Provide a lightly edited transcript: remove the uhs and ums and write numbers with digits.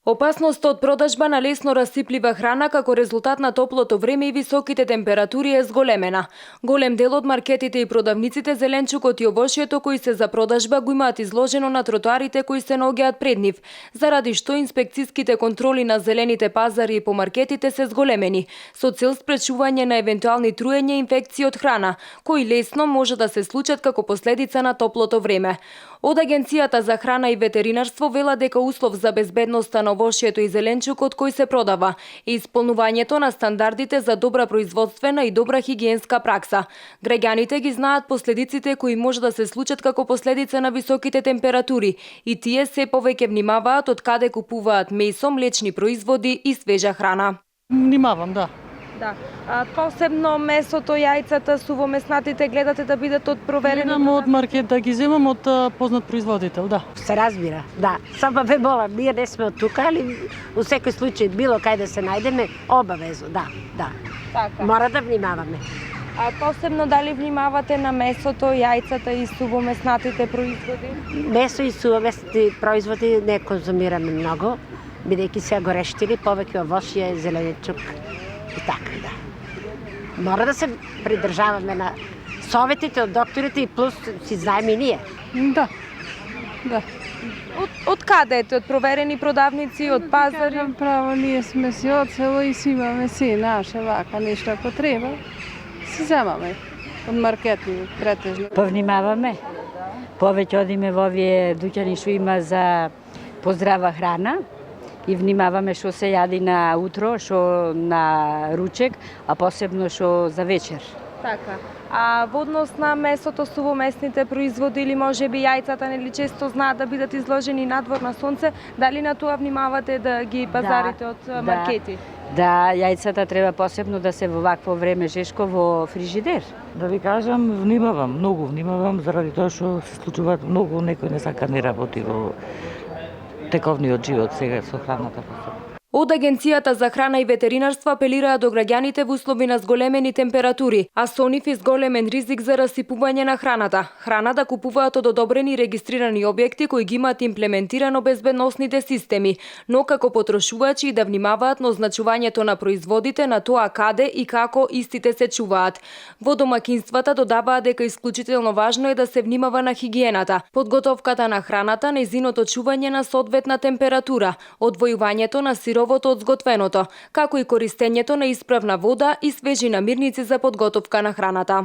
Опасноста од продажба на лесно расиплива храна како резултат на топлото време и високите температури е зголемена. Голем дел од маркетите и продавниците зеленчукот и овошјето кои се за продажба го имаат изложено на тротоарите кои се наоѓаат пред нив, заради што инспекциските контроли на зелените пазари и по маркетите се зголемени, со цел спречување на евентуални труење и инфекции од храна, кои лесно може да се случат како последица на топлото време. Од Агенцијата за храна и ветеринарство вела дека услов за безбедноста на овошјето и зеленчукот кој се продава е исполнувањето на стандардите за добра производствена и добра хигиенска пракса. Граѓаните ги знаат последиците кои може да се случат како последица на високите температури и тие се повеќе внимаваат од каде купуваат месо, млечни производи и свежа храна. Внимавам, да. Да. Посебно месото, јајцата, сувомеснатите гледате да бидат од проверени? Гледам од маркет да ги земам од познат производител, да. Се разбира, да. Само ве молам, ние не сме од тука, али у секој случај било кај да се најдеме, обавезно, да. Така. Мора да внимаваме. Посебно дали внимавате на месото, јајцата и сувомеснатите производи? Месо и сувомесни производи не конзумираме многу, бидејќи се горештини, повеќе овошје, зеленчук и така, да. Мора да се придржаваме на советите од докторите и плюс си знаеме и ние. Да. Од каде ете? Од проверени продавници, од пазари? Кажам право, ние сме си од село и си имаме си наше вака нешто ако треба. Си земаме од маркети претежно. Повнимаваме. Повеќе одиме во овие дуќани што има за поздрава храна и внимаваме што се јади на утро, што на ручек, а посебно што за вечер. Така. Во однос на месото, сувомесните производи или можеби јајцата, нели често знаат да бидат изложени надвор на сонце, дали на тоа внимавате да ги пазарите од маркети? Да, јајцата треба посебно да се во вакво време жешко во фрижидер. Да ви кажам, внимавам, многу внимавам, заради тоа што се случуваат многу, некој не сака не работи во тековниот живот сега со храната посебно. Од Агенцијата за храна и ветеринарство апелираат до граѓаните во услови на зголемени температури, а со нив и зголемен ризик за расипување на храната. Храна да купуваат од одобрени и регистрирани објекти кои ги имаат имплементирано безбедносните системи, но како потрошувачи и да внимаваат на означувањето на производите, на тоа каде и како истите се чуваат. Во домакинствата додаваат дека исклучително важно е да се внимава на хигиената, подготовката на храната, нејзиното чување на соодветна температура, одвојувањето на сировото од зготвеното, како и користењето на исправна вода и свежи намирници за подготовка на храната.